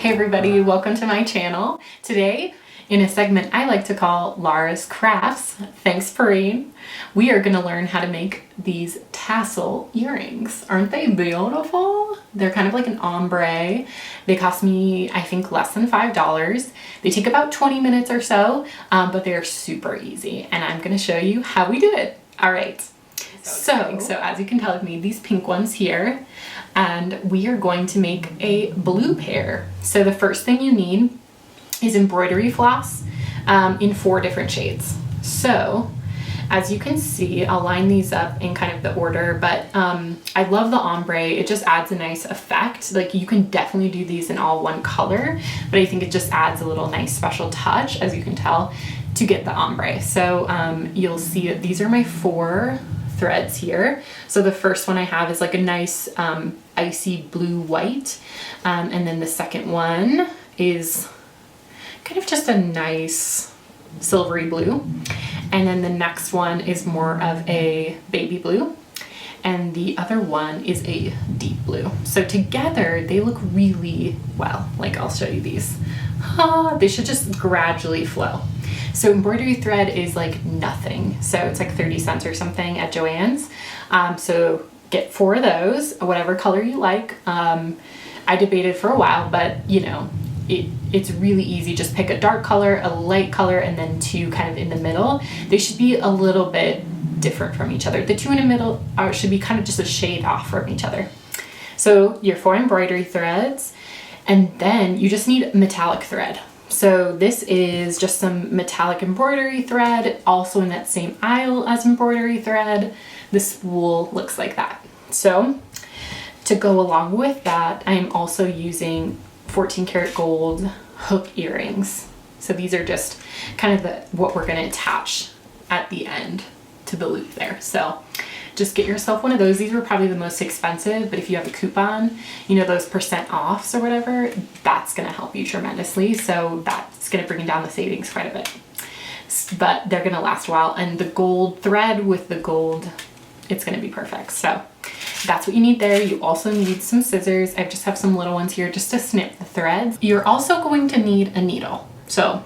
Hey everybody, welcome to my channel. Today, in a segment I like to call Lara's Crafts, thanks Perrine, we are going to learn how to make these tassel earrings. Aren't they beautiful? They're kind of like an ombre. They cost me, I think, less than $5. They take about 20 minutes or so, but they're super easy, and I'm going to show you how we do it. All right. So as you can tell, I've made these pink ones here, and we are going to make a blue pair. So the first thing you need is embroidery floss in 4 different shades. So as you can see, I'll line these up in kind of the order, but I love the ombre. It just adds a nice effect. Like, you can definitely do these in all one color, but I think it just adds a little nice special touch, as you can tell, to get the ombre. So you'll see that these are my 4 threads here. So the first one I have is like a nice icy blue white, and then the second one is kind of just a nice silvery blue, and then the next one is more of a baby blue, and the other one is a deep blue. So together they look really well. Like, I'll show you these. They should just gradually flow. So embroidery thread is like nothing. So it's like 30 cents or something at Joann's. So get 4 of those, whatever color you like. I debated for a while, but you know, it's really easy. Just pick a dark color, a light color, and then 2 kind of in the middle. They should be a little bit different from each other. The 2 in the middle should be kind of just a shade off from each other. So your 4 embroidery threads, and then you just need metallic thread. So this is just some metallic embroidery thread, also in that same aisle as embroidery thread. The spool looks like that. So to go along with that, I'm also using 14 karat gold hook earrings. So these are just kind of what we're going to attach at the end to the loop there. So just get yourself one of those. These were probably the most expensive, but if you have a coupon, you know, those % offs or whatever, that's going to help you tremendously. So that's going to bring down the savings quite a bit, but they're going to last a while. And the gold thread with the gold, it's going to be perfect. So that's what you need there. You also need some scissors. I just have some little ones here just to snip the threads. You're also going to need a needle. So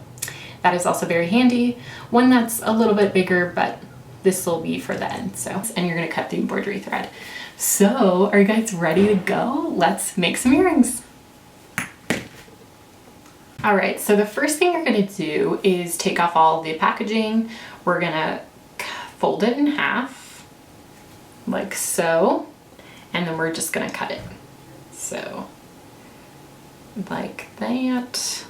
that is also very handy. One that's a little bit bigger, but this will be for the end. So, and you're gonna cut the embroidery thread. So are you guys ready to go? Let's make some earrings. All right, so the first thing you're gonna do is take off all the packaging. We're gonna fold it in half, like so, and then we're just gonna cut it. So, like that.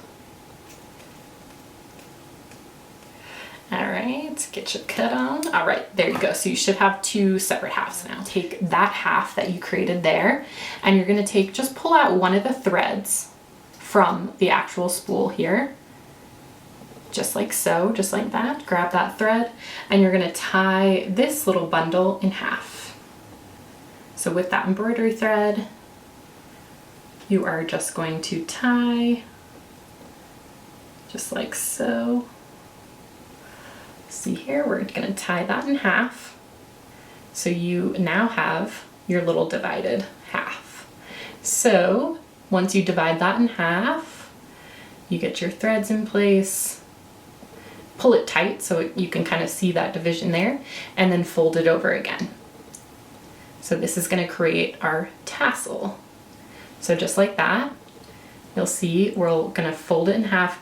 All right, get your cut on. All right, there you go. So you should have 2 separate halves now. Take that half that you created there, and you're gonna just pull out one of the threads from the actual spool here, just like so, just like that. Grab that thread, and you're gonna tie this little bundle in half. So with that embroidery thread, you are just going to tie just like so. See here, we're gonna tie that in half. So you now have your little divided half. So once you divide that in half, you get your threads in place, pull it tight so you can kind of see that division there, and then fold it over again. So this is gonna create our tassel. So just like that, you'll see we're gonna fold it in half.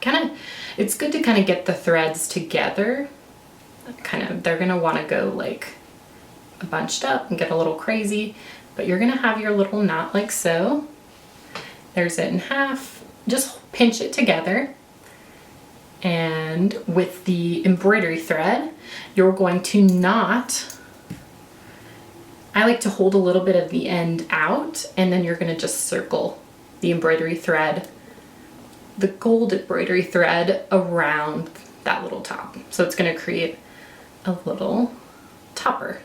It's good to kind of get the threads together. They're gonna wanna go like bunched up and get a little crazy, but you're gonna have your little knot like so. There's it in half. Just pinch it together. And with the embroidery thread, you're going to knot. I like to hold a little bit of the end out, and then you're gonna just circle the embroidery thread, the gold embroidery thread, around that little top. So it's gonna create a little topper.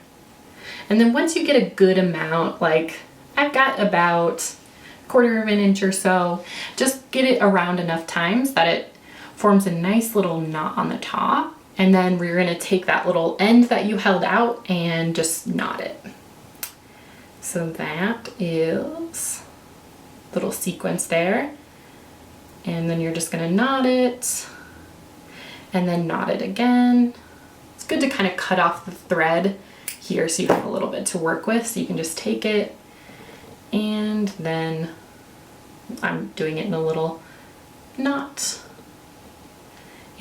And then once you get a good amount, like I've got about 1/4 of an inch or so, just get it around enough times that it forms a nice little knot on the top. And then we're gonna take that little end that you held out and just knot it. So that is little sequence there. And then you're just gonna knot it and then knot it again. It's good to kind of cut off the thread here so you have a little bit to work with. So you can just take it and then I'm doing it in a little knot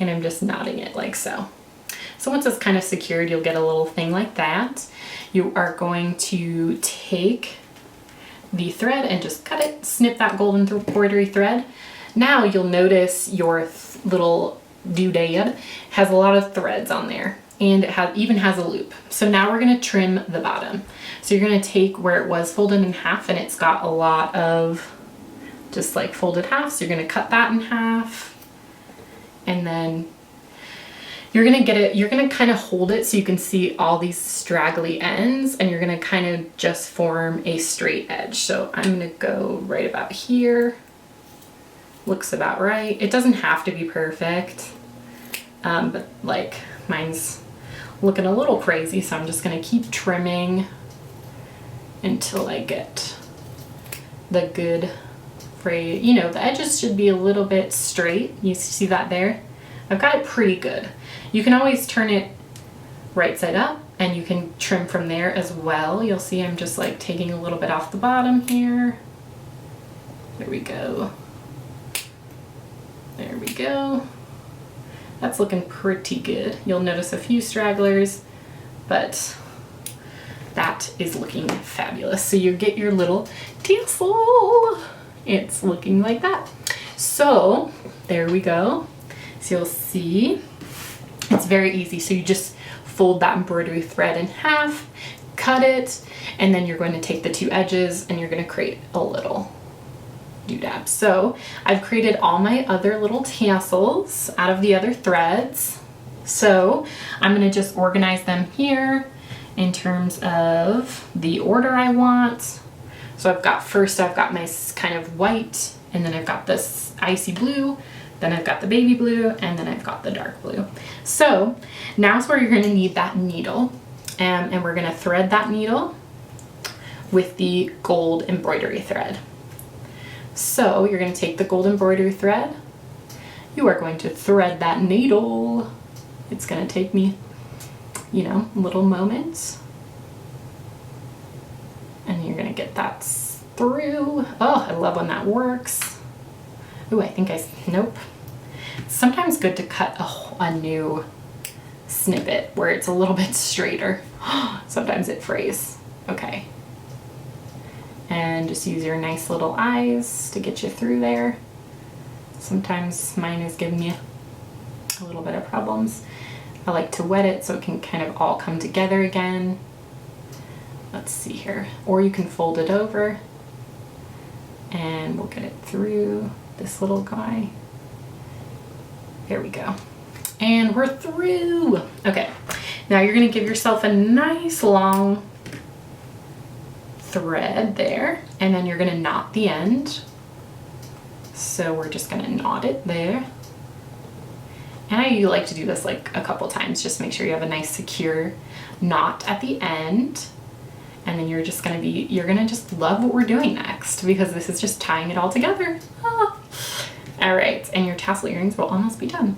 and I'm just knotting it like so. So once it's kind of secured, you'll get a little thing like that. You are going to take the thread and just cut it, snip that golden embroidery thread. Now you'll notice your little doodad has a lot of threads on there and it even has a loop. So now we're gonna trim the bottom. So you're gonna take where it was folded in half and it's got a lot of just like folded half. So you're gonna cut that in half and then you're gonna kind of hold it so you can see all these straggly ends and you're gonna kind of just form a straight edge. So I'm gonna go right about here. Looks about right. It doesn't have to be perfect, but like mine's looking a little crazy, so I'm just gonna keep trimming until I get the good frayed. You know, the edges should be a little bit straight. You see that there? I've got it pretty good. You can always turn it right side up and you can trim from there as well. You'll see I'm just like taking a little bit off the bottom here. There we go. There we go. That's looking pretty good. You'll notice a few stragglers, but that is looking fabulous. So you get your little tassel. It's looking like that. So there we go. So you'll see it's very easy. So you just fold that embroidery thread in half, cut it, and then you're going to take the two edges and you're going to create a little doodad. So I've created all my other little tassels out of the other threads. So I'm going to just organize them here in terms of the order I want. So I've got my kind of white, and then I've got this icy blue, then I've got the baby blue, and then I've got the dark blue. So now's where you're going to need that needle, and we're going to thread that needle with the gold embroidery thread. So you're going to take the gold embroidery thread, you are going to thread that needle. It's going to take me, you know, little moments. And you're going to get that through. Oh, I love when that works. Ooh, I think nope. It's sometimes good to cut a new snippet where it's a little bit straighter. Sometimes it frays. Okay. And just use your nice little eyes to get you through there. Sometimes mine is giving me a little bit of problems. I like to wet it so it can kind of all come together again. Let's see here. Or you can fold it over and we'll get it through this little guy. There we go. And we're through. Okay, now you're gonna give yourself a nice long thread there, and then you're gonna knot the end. So we're just gonna knot it there. And I like to do this like a couple times, just make sure you have a nice secure knot at the end. And then you're gonna just love what we're doing next, because this is just tying it all together. Ah. All right, and your tassel earrings will almost be done.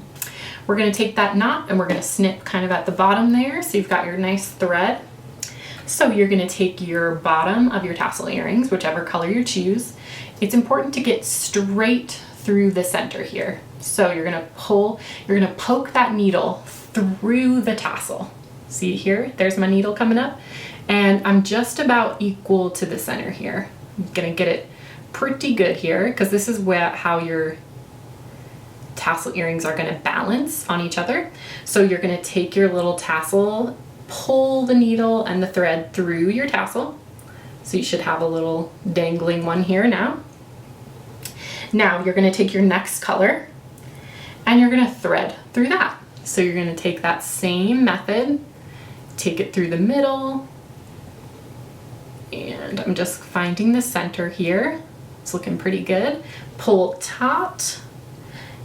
We're gonna take that knot and we're gonna snip kind of at the bottom there, so you've got your nice thread. So you're gonna take your bottom of your tassel earrings, whichever color you choose. It's important to get straight through the center here. So you're gonna poke that needle through the tassel. See here, there's my needle coming up, and I'm just about equal to the center here. I'm gonna get it pretty good here, because this is how your tassel earrings are gonna balance on each other. So you're gonna take your little tassel, pull the needle and the thread through your tassel. So you should have a little dangling one here now. Now you're gonna take your next color and you're gonna thread through that. So you're gonna take that same method, take it through the middle, and I'm just finding the center here. It's looking pretty good. Pull taut,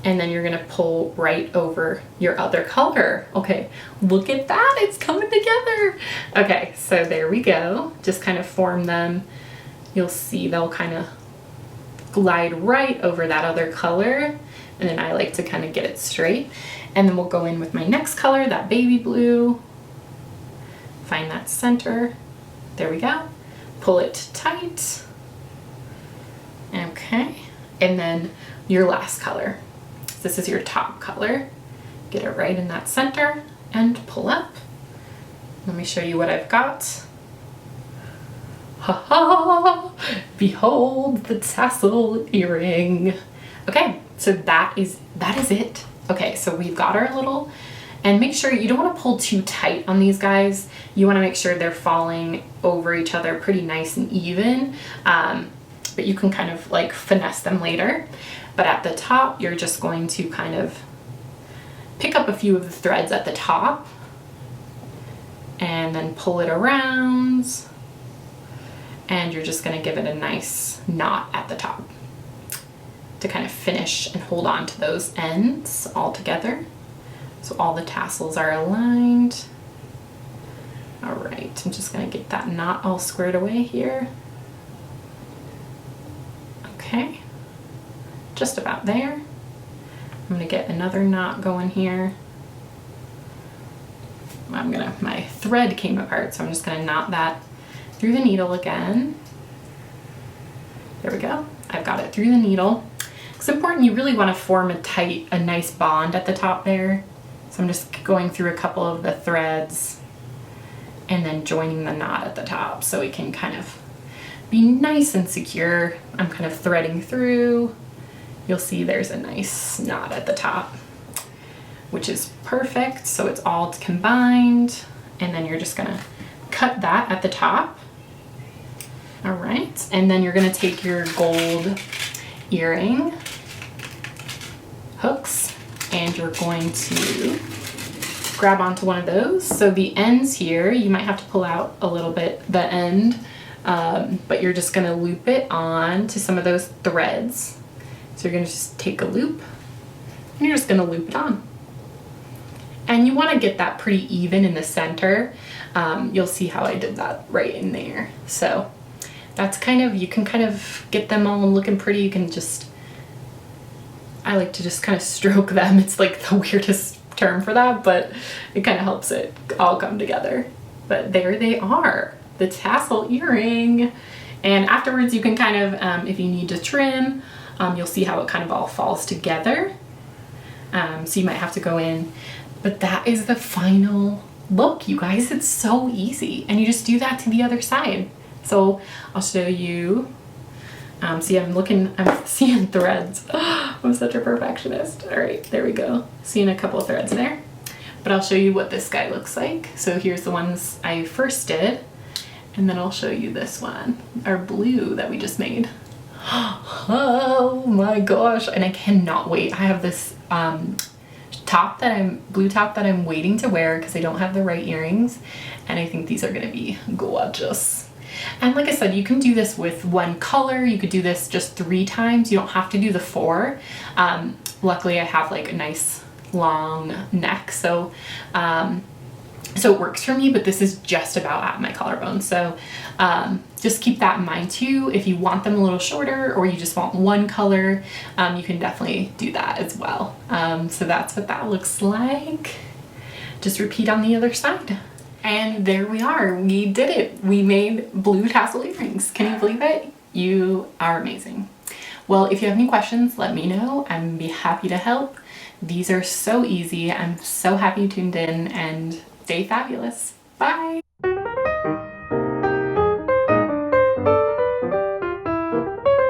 and then you're gonna pull right over your other color. Okay, look at that, it's coming together. Okay, so there we go. Just kind of form them. You'll see they'll kind of glide right over that other color, and then I like to kind of get it straight. And then we'll go in with my next color, that baby blue. Find that center. There we go. Pull it tight. Okay. And then your last color. This is your top color. Get it right in that center and pull up. Let me show you what I've got. Ha ha! Behold the tassel earring. Okay, so that is it. Okay, so we've got our little, and make sure you don't want to pull too tight on these guys. You want to make sure they're falling over each other pretty nice and even, but you can kind of like finesse them later. But at the top, you're just going to kind of pick up a few of the threads at the top and then pull it around, and you're just going to give it a nice knot at the top to kind of finish and hold on to those ends all together. So all the tassels are aligned. All right, I'm just gonna get that knot all squared away here. Okay, just about there. I'm gonna get another knot going here. My thread came apart, so I'm just gonna knot that through the needle again. There we go. I've got it through the needle. It's important, you really want to form a nice bond at the top there. So I'm just going through a couple of the threads and then joining the knot at the top so we can kind of be nice and secure. I'm kind of threading through. You'll see there's a nice knot at the top, which is perfect. So it's all combined, and then you're just gonna cut that at the top. All right, and then you're gonna take your gold earring hooks and you're going to grab onto one of those. So the ends here, you might have to pull out a little bit the end, but you're just gonna loop it on to some of those threads. So you're gonna just take a loop and you're just gonna loop it on. And you wanna get that pretty even in the center. You'll see how I did that right in there. So that's kind of, you can kind of get them all looking pretty. You can just, I like to just kind of stroke them. It's like the weirdest term for that, but it kind of helps it all come together. But there they are, the tassel earring. And afterwards you can kind of, if you need to trim, you'll see how it kind of all falls together. So you might have to go in, but that is the final look, you guys. It's so easy, and you just do that to the other side. So I'll show you. See, I'm seeing threads. I'm such a perfectionist. All right, there we go. Seeing a couple of threads there. But I'll show you what this guy looks like. So here's the ones I first did, and then I'll show you this one, our blue that we just made. Oh my gosh, and I cannot wait. I have this blue top that I'm waiting to wear because I don't have the right earrings, and I think these are gonna be gorgeous. And like I said, you can do this with one color. You could do this just 3 times. You don't have to do the 4. Luckily I have like a nice long neck, so so it works for me, but this is just about at my collarbone. So just keep that in mind too. If you want them a little shorter or you just want one color, you can definitely do that as well. So that's what that looks like. Just repeat on the other side. And there we are, we did it. We made blue tassel earrings. Can you believe it? You are amazing. Well, if you have any questions, let me know. I'd be happy to help. These are so easy. I'm so happy you tuned in, and stay fabulous. Bye.